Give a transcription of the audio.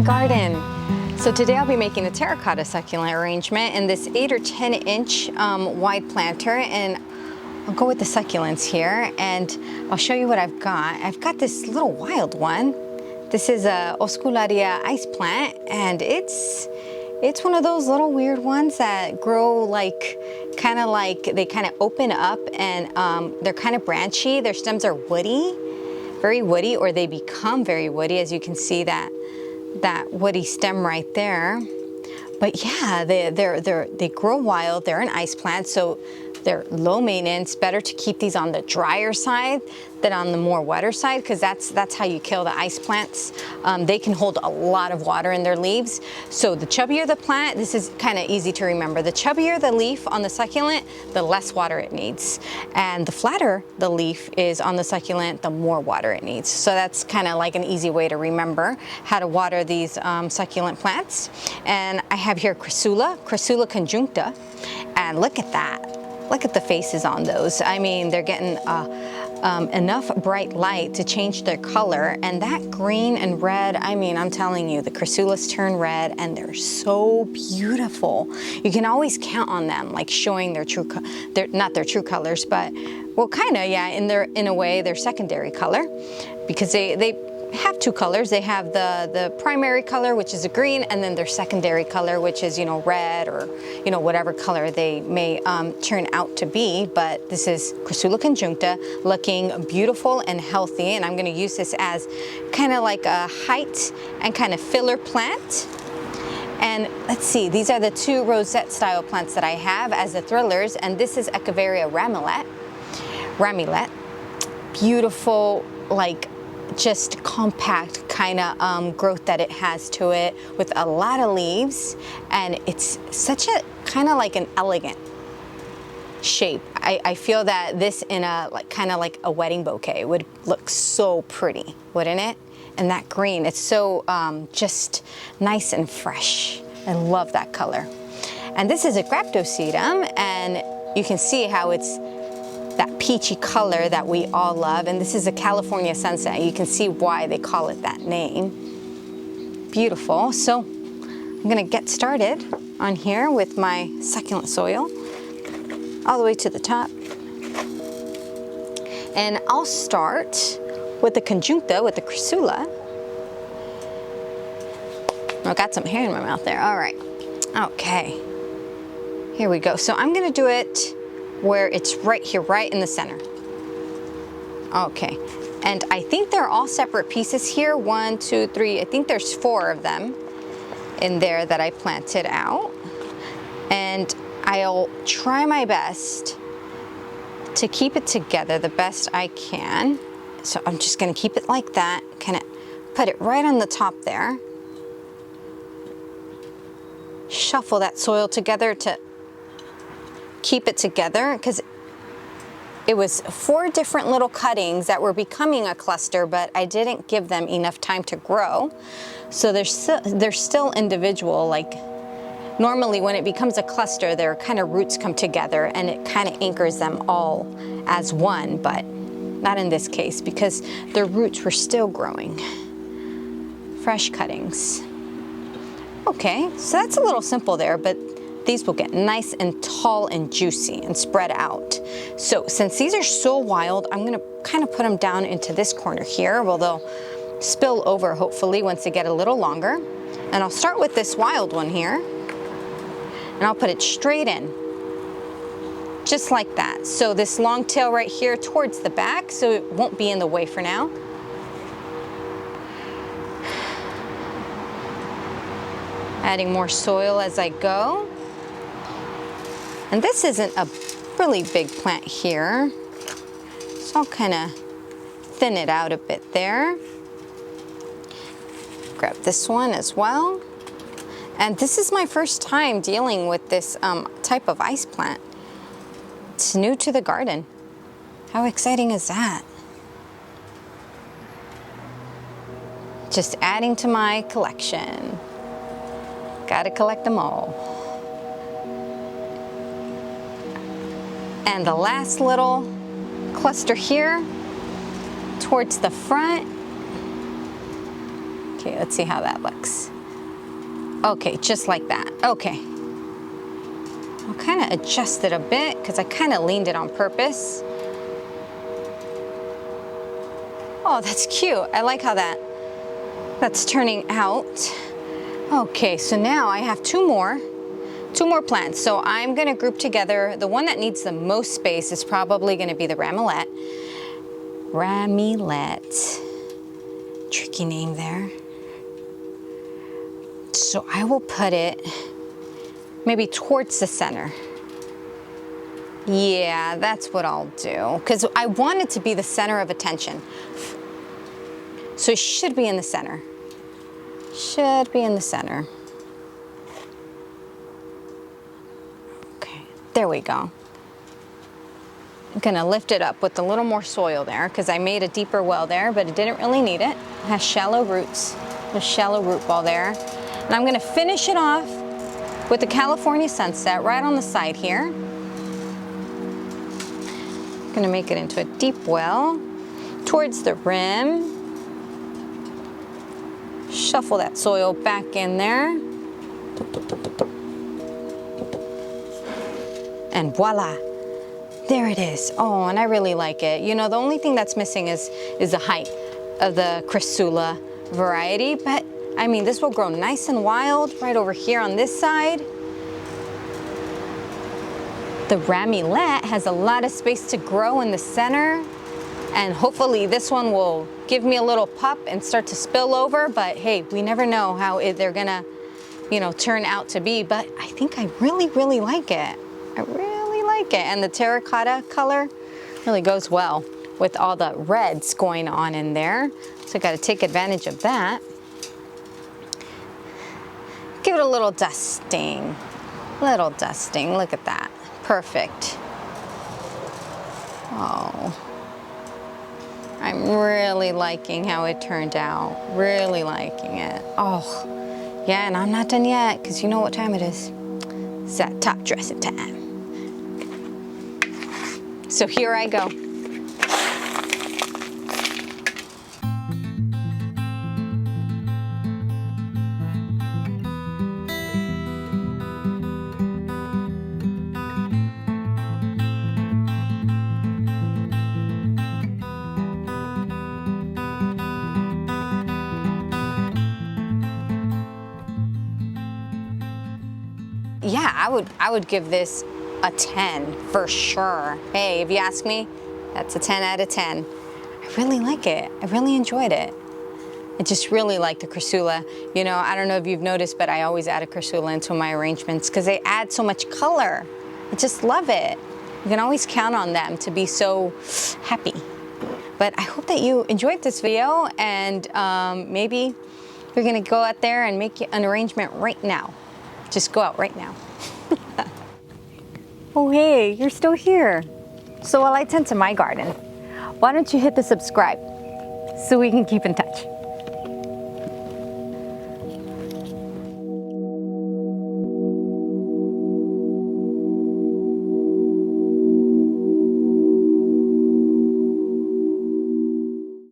garden. So today I'll be making a terracotta succulent arrangement in this 8 or 10 inch wide planter, and I'll go with the succulents here and I'll show you what I've got. I've got this little wild one. This is a Oscularia ice plant, and it's one of those little weird ones that grow like they kind of open up, and they're kind of branchy. Their stems are woody, very woody, or they become very woody, as you can see that woody stem right there. But yeah, they grow wild. They're an ice plant, so they're low maintenance. Better to keep these on the drier side than on the more wetter side, because that's how you kill the ice plants. They can hold a lot of water in their leaves. So the chubbier the plant, this is kind of easy to remember. The chubbier the leaf on the succulent, the less water it needs. And the flatter the leaf is on the succulent, the more water it needs. So that's kind of like an easy way to remember how to water these succulent plants. And I have here Crassula conjuncta, and look at that. Look at the faces on those. I mean, they're getting enough bright light to change their color, and that green and red, I mean, I'm telling you, the Crassulas turn red and they're so beautiful. You can always count on them, like showing their true, not their true colors, but, well, kind of, yeah, in a way, their secondary color, because they have two colors. They have the primary color, which is a green, and then their secondary color, which is, red, or, whatever color they may turn out to be. But this is Crassula conjuncta, looking beautiful and healthy, and I'm going to use this as kind of like a height and kind of filler plant. And let's see, these are the two rosette style plants that I have as the thrillers, and this is Echeveria ramulette. Beautiful, like, just compact kind of growth that it has to it, with a lot of leaves, and it's such a kind of like an elegant shape. I feel that this in a kind of like a wedding bouquet would look so pretty, wouldn't it? And that green, it's so just nice and fresh. I love that color. And this is a Graptocedum, and you can see how it's that peachy color that we all love. And this is a California sunset. You can see why they call it that name. Beautiful. So I'm gonna get started on here with my succulent soil all the way to the top. And I'll start with the conjuncta, with the Crassula. I got some hair in my mouth there. All right. Okay. Here we go. So I'm gonna do it where it's right here, right in the center. Okay, and I think they're all separate pieces here. 1, 2, 3, I think there's 4 of them in there that I planted out. And I'll try my best to keep it together the best I can. So I'm just gonna keep it like that, kind of put it right on the top there. Shuffle that soil together to keep it together, because it was 4 different little cuttings that were becoming a cluster, but I didn't give them enough time to grow. So they're still individual. Like, normally when it becomes a cluster, their kind of roots come together and it kind of anchors them all as one, but not in this case, because their roots were still growing. Fresh cuttings. Okay, so that's a little simple there, but these will get nice and tall and juicy and spread out. So since these are so wild, I'm gonna kind of put them down into this corner here. Well, they'll spill over hopefully once they get a little longer. And I'll start with this wild one here, and I'll put it straight in, just like that. So this long tail right here towards the back, so it won't be in the way for now. Adding more soil as I go. And this isn't a really big plant here, so I'll kind of thin it out a bit there. Grab this one as well. And this is my first time dealing with this type of ice plant. It's new to the garden. How exciting is that? Just adding to my collection. Gotta collect them all. And the last little cluster here towards the front. Okay, let's see how that looks. Okay, just like that. Okay. I'll kind of adjust it a bit because I kind of leaned it on purpose. Oh, that's cute. I like how that's turning out. Okay, so now I have two more plants. So I'm gonna group together. The one that needs the most space is probably gonna be the Ramillet. Ramillet. Tricky name there. So I will put it maybe towards the center. Yeah, that's what I'll do. Because I want it to be the center of attention. So it should be in the center. Should be in the center. Okay, there we go. I'm gonna lift it up with a little more soil there because I made a deeper well there, but it didn't really need it. It has shallow roots, a shallow root ball there. And I'm gonna finish it off with the California sunset right on the side here. I'm gonna make it into a deep well towards the rim. Shuffle that soil back in there. And voila, there it is. Oh, and I really like it. You know, the only thing that's missing is the height of the Chrysula variety, but I mean, this will grow nice and wild right over here on this side. The Ramillet has a lot of space to grow in the center, and hopefully this one will give me a little pop and start to spill over, but hey, we never know how they're gonna, you know, turn out to be, but I think I really, really like it. I really like it, and the terracotta color really goes well with all the reds going on in there, so I gotta take advantage of that. Give it a little dusting, look at that, perfect. Oh. I'm really liking how it turned out. Really liking it. Oh, yeah, and I'm not done yet, because you know what time it is. It's that top dressing time. So here I go. Yeah, I would give this a 10 for sure. Hey, if you ask me, that's a 10 out of 10. I really like it. I really enjoyed it. I just really like the Chrysula. You know, I don't know if you've noticed, but I always add a Chrysula into my arrangements because they add so much color. I just love it. You can always count on them to be so happy. But I hope that you enjoyed this video, and maybe you're gonna go out there and make an arrangement right now. Just go out right now. Oh, hey, you're still here. So while I tend to my garden, why don't you hit the subscribe so we can keep in touch?